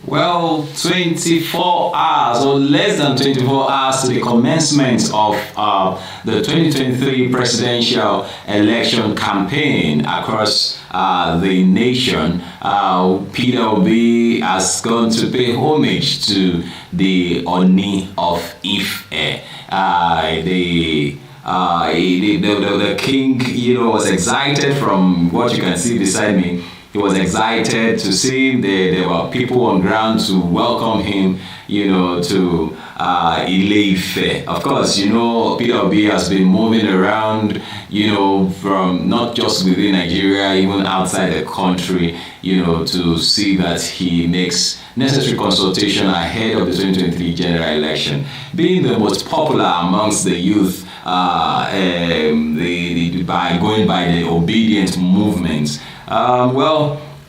Well, 24 hours or less than 24 hours to the commencement of the 2023 presidential election campaign across the nation, Peter Obi has gone to pay homage to the Oni of Ife. The king, was excited from what you can see beside me. He was excited to see there were people on ground to welcome him, to Ile-Ife. Of course, Peter Obi has been moving around, from not just within Nigeria, even outside the country, to see that he makes necessary consultation ahead of the 2023 general election. Being the most popular amongst the youth, by going by the obedient movement.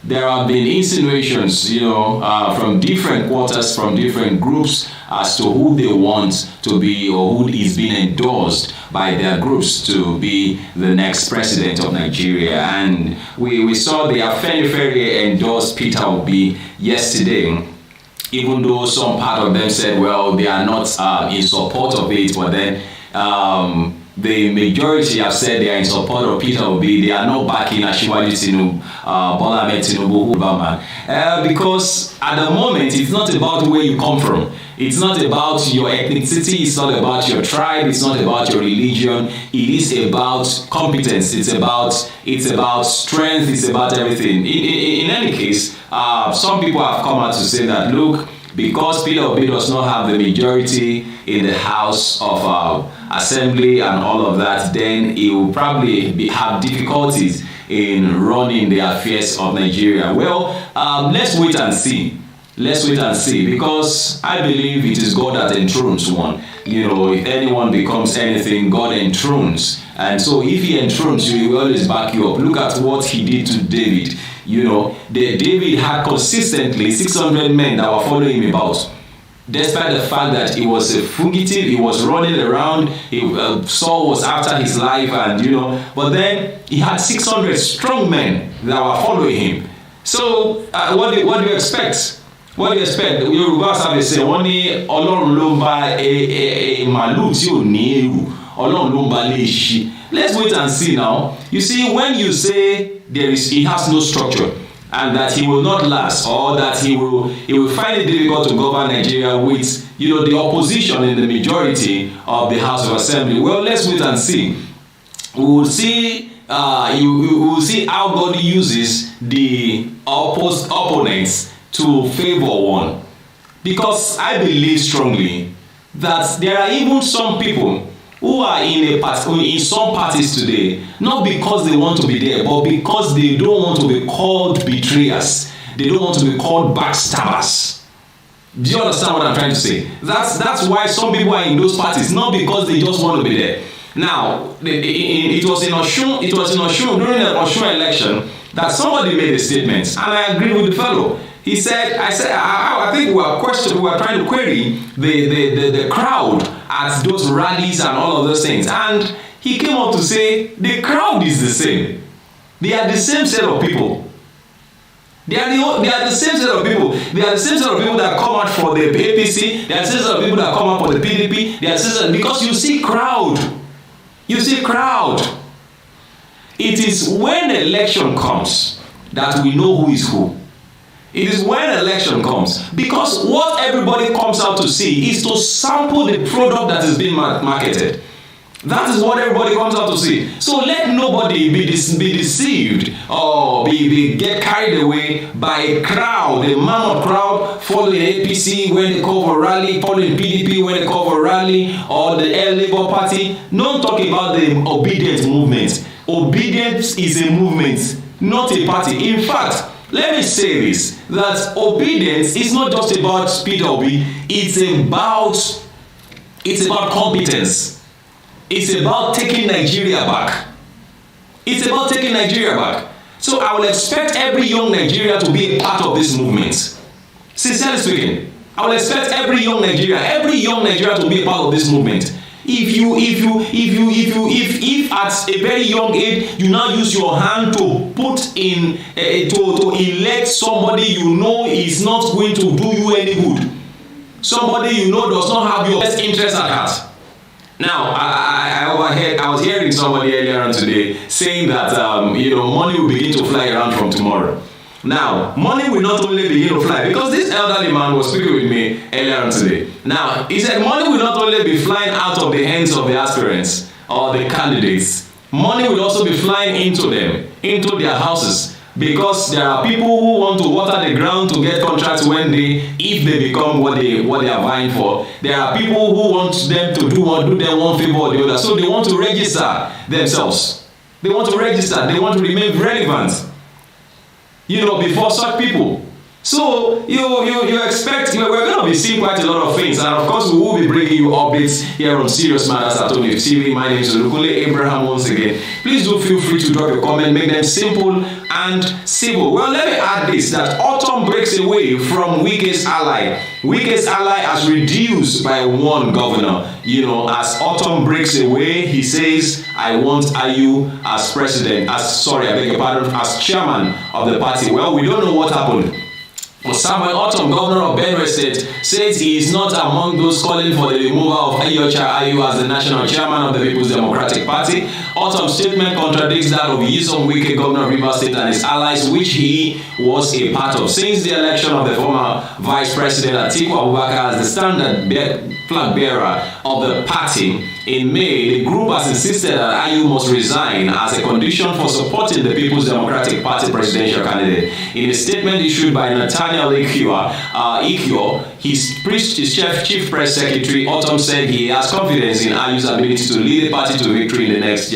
There have been insinuations, from different quarters, from different groups, as to who they want to be or who is being endorsed by their groups to be the next president of Nigeria. And we saw the Afenifere endorsed Peter Obi yesterday, even though some part of them said, well, they are not in support of it, but then the majority have said they are in support of Peter Obi. They are not backing Asiwaju Tinubu, Bola Ahmed Tinubu, because at the moment it's not about where you come from. It's not about your ethnicity. It's not about your tribe. It's not about your religion. It is about competence. It's about strength. It's about everything. In any case, some people have come out to say that, look, because Peter Obi does not have the majority in the House of Assembly and all of that, then he will probably have difficulties in running the affairs of Nigeria. Well, let's wait and see. Let's wait and see, because I believe it is God that enthrones one. If anyone becomes anything, God enthrones. And so if he enthrones you, he will always back you up. Look at what he did to David. David had consistently 600 men that were following him about. Despite the fact that he was a fugitive, he was running around, Saul was after his life, and but then he had 600 strong men that were following him. So what do you expect? What do you expect? Yorùbá sábẹ say wọ́n ní Ọlọ́run ló ń bá màlúù tí ò ní èrù, Ọlọ́run ló ń bá lé ṣí. Let's wait and see now. You see, when you say he has no structure, and that he will not last, or that he will find it difficult to govern Nigeria with the opposition in the majority of the House of Assembly. Well, let's wait and see. We will see. You will see how God uses the opponents to favor one, because I believe strongly that there are even some people who are in some parties today, not because they want to be there, but because they don't want to be called betrayers. They don't want to be called backstabbers. Do you understand what I'm trying to say? That's why some people are in those parties, not because they just want to be there. Now, it was in Osun during the Osun election that somebody made a statement, and I agree with the fellow. He said, I think we are trying to query the crowd at those rallies and all of those things. And he came up to say, the crowd is the same. They are the same set of people. They are the same set of people. They are the same set of people that come out for the APC. They are the same set of people that come out for the PDP. They are the same set, because you see crowd. You see crowd. It is when election comes that we know who is who. It is when election comes, because what everybody comes out to see is to sample the product that is being marketed. That is what everybody comes out to see. So let nobody be deceived or get carried away by a crowd, a mammoth crowd following APC when they call for rally, following PDP when they call for rally, or the Labour Party. Don't talk about the obedience movement. Obedience is a movement, not a party. In fact, let me say this, that obedience is not just about Peter Obi, it's about competence. It's about taking Nigeria back. It's about taking Nigeria back. So I will expect every young Nigerian to be a part of this movement. Sincerely speaking, I will expect every young Nigerian to be a part of this movement. If at a very young age you now use your hand to put in to elect somebody you know is not going to do you any good, somebody you know does not have your best interest at heart. Now, I was hearing somebody earlier on today saying that money will begin to fly around from tomorrow. Now, money will not only begin to fly, because this elderly man was speaking with me earlier on today. Now, he said money will not only be flying out of the hands of the aspirants or the candidates, money will also be flying into them, into their houses. Because there are people who want to water the ground to get contracts if they become what they are vying for. There are people who want them to do them one favor or the other. So they want to register themselves. They want to register. They want to remain relevant, before such people. So you expect, we're going to be seeing quite a lot of things, and of course we will be bringing you updates here on Serious Matters at Oni TV. My name is Olukunle Abraham once again. Please do feel free to drop your comment, make them simple and civil. Well, let me add this, that Ortom breaks away from Wike's ally. Wike's ally has reduced by one governor. As Ortom breaks away, he says, I want Ayu as president, as chairman of the party. Well, we don't know what happened. Samuel Ortom, governor of Benue State, says he is not among those calling for the removal of Ayu as the national chairman of the People's Democratic Party. Ortom's statement contradicts that of Nyesom Wike, governor of Rivers State, and his allies, which he was a part of. Since the election of the former Vice President Atiku Abubakar as the standard flag bearer of the party in May, the group has insisted that Ayu must resign as a condition for supporting the People's Democratic Party presidential candidate. In a statement issued by Nathaniel Ikio, his chief press secretary, Ortom said he has confidence in Ayu's ability to lead the party to victory in the next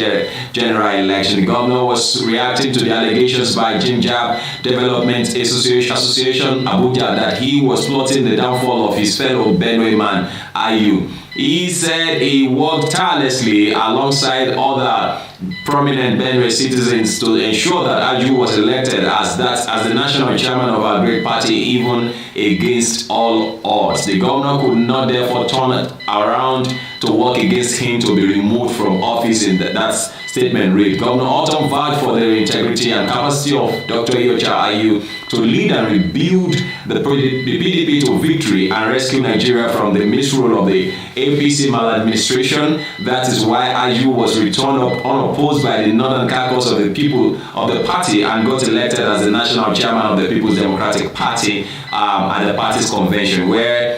general election. The governor was reacting to the allegations by Jinjab Development Association Abuja that he was plotting the downfall of his fellow Benue man, Ayu. He said he worked tirelessly alongside other prominent Benue citizens to ensure that Ayu was elected as the national chairman of our great party, even against all odds. The governor could not therefore turn it around to work against him to be removed from office. In that statement read, Governor Ortom vowed for the integrity and capacity of Dr. Ayu to lead and rebuild the PDP to victory and rescue Nigeria from the misrule of the APC maladministration. That is why Ayu was returned unopposed by the northern caucus of the people of the party and got elected as the national chairman of the People's Democratic Party at the party's convention, where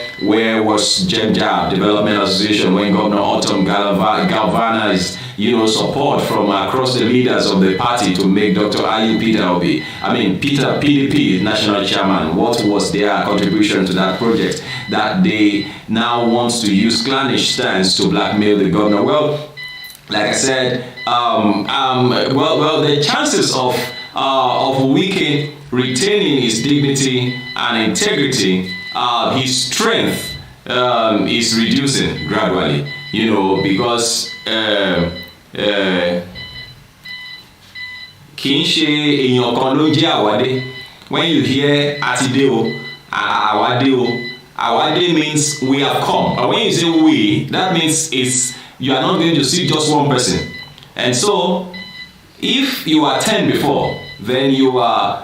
was Jinjab Development Association, when Governor Ortom galvanized support from across the leaders of the party to make Dr. Ayu PDP national chairman. What was their contribution to that project that they now want to use clannish stance to blackmail the governor? Well, like I said, the chances of Wike retaining his dignity and integrity, his strength is reducing gradually, because kì í ṣe èèyàn kan ló jẹ́ àwádé. When you hear àtidé o, àwádé o, àwádé means we have come. And when you say we, that means you are not going to see just one person. And so, if you are 10 before, then you are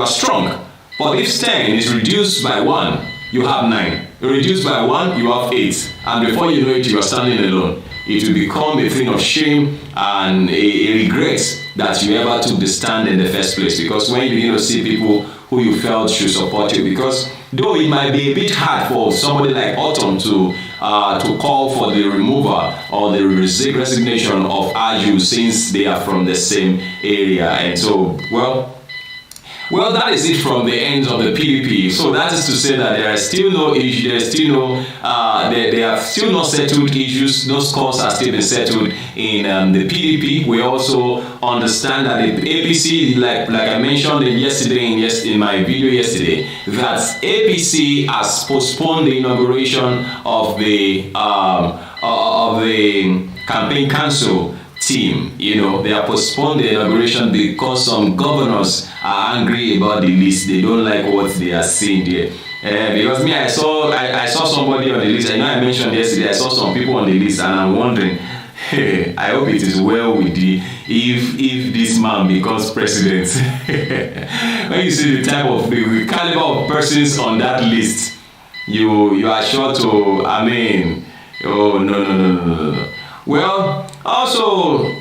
strong. But if 10 is reduced by 1, you have 9. Reduced by 1, you have 8. And before you know it, you are standing alone. It will become a thing of shame and a regret that you ever took the stand in the first place. Because when you begin to see people who you felt should support you, because though it might be a bit hard for somebody like Ortom to call for the removal or the resignation of Ayu, since they are from the same area. And so, well, that is it from the ends of the PDP. So that is to say that there are still no issues, they have still not settled issues. Those scores are still been settled in the PDP. We also understand that the APC, like I mentioned in my video yesterday, that APC has postponed the inauguration of the campaign council team. They have postponed the inauguration because some governors are angry about the list. They don't like what they are seeing there. Because me, I saw somebody on the list. I know I mentioned yesterday. I saw some people on the list, and I'm wondering. I hope it is well with the if this man becomes president. When you see the type of the caliber of persons on that list, you are sure to. I mean, oh no. Well, also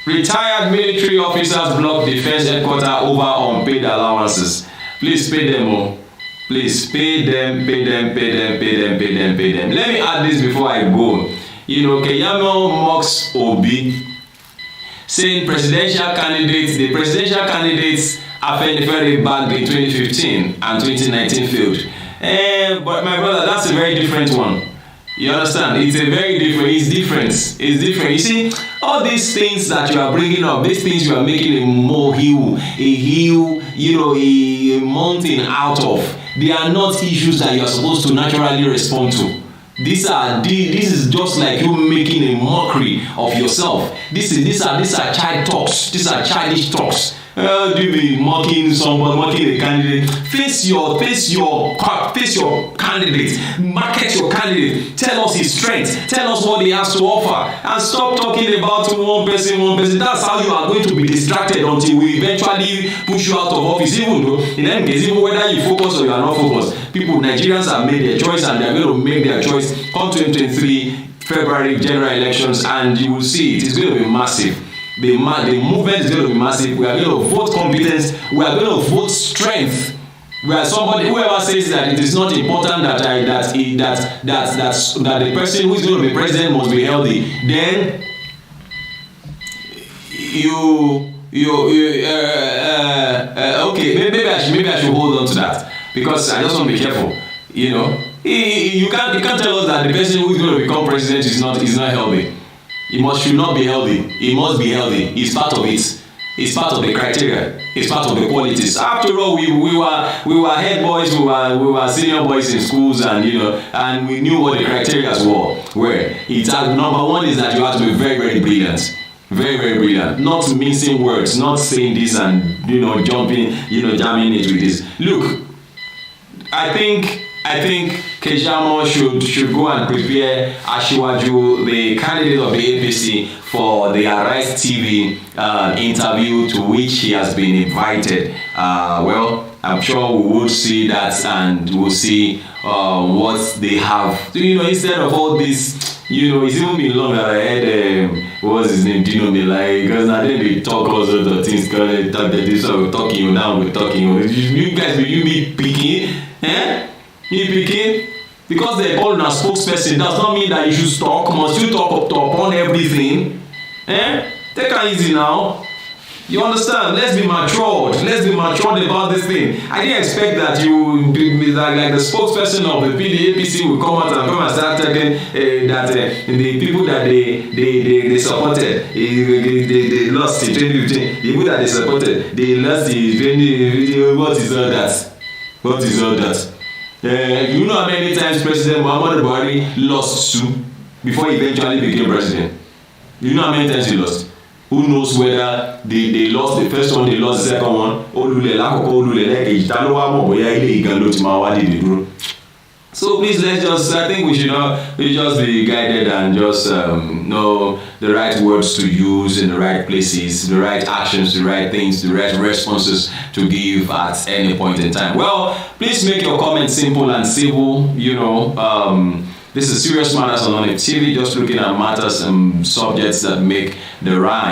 retired military officers block defense headquarters over unpaid allowances. Please pay them all. Please pay them. Let me add this before I go. You know, Keyamo mocks Obi, saying the presidential candidates Afenifere backed in 2015 and 2019 failed. But my brother, that's a very different one. You understand? It's different. You see, all these things that you are bringing up, these things you are making a molehill, a mountain out of, they are not issues that you are supposed to naturally respond to. This is just like you making a mockery of yourself. These are child talks. These are childish talks. Do you be mocking someone, mocking a candidate? Face your candidate. Market your candidate. Tell us his strengths. Tell us what he has to offer. And stop talking about one person. That's how you are going to be distracted until we eventually push you out of office. Even though, in any case, even whether you focus or you are not focused, Nigerians have made their choice and they are going to make their choice come 2023 February general elections, and you will see it is going to be massive. The movement is going to be massive. We are going to vote competence. We are going to vote strength. Where whoever says that it is not important that the person who is going to be president must be healthy, then okay, maybe I should hold on to that, because I just want to be careful. You know, you can't tell us that the person who is going to become president is not healthy. Should not be healthy. He must be healthy. It's part of it. It's part of the criteria. It's part of the qualities. After all, we were head boys. We were senior boys in schools, and we knew what the criteria were. It's number one is that you have to be very, very brilliant. Very, very brilliant. Not mincing words. Not saying this and jumping, jamming it with this. Look, I think Kejamo should go and prepare Asiwaju, the candidate of the APC, for the Arise TV interview to which he has been invited. Well, I'm sure we will see that, and we'll see what they have. Instead of all this, it's even been long that I heard what was his name, Dino Milai, because now then they talk all sorts of things. We're talking now, we're talking. You guys, will you be picking? You picking? Because they call a spokesperson does not mean that you should talk. Must you talk upon everything? Take it easy now. You understand? Let's be matured. Let's be matured about this thing. I didn't expect that you be like the spokesperson of the APC will come out and start telling that the people that they supported, they lost in 2015. The people that they supported, they lost in 2015. What is all that? What is all that? You know how many times President Muhammadu Buhari lost to before he eventually became president? You know how many times he lost? Who knows whether they lost the first one, they lost the second one? So please, I think we should just be guided and just know the right words to use in the right places, the right actions, the right things, the right responses to give at any point in time. Well, please make your comments simple and civil. This is Serious Matters on Ile-Ife TV, just looking at matters and subjects that make the rhyme.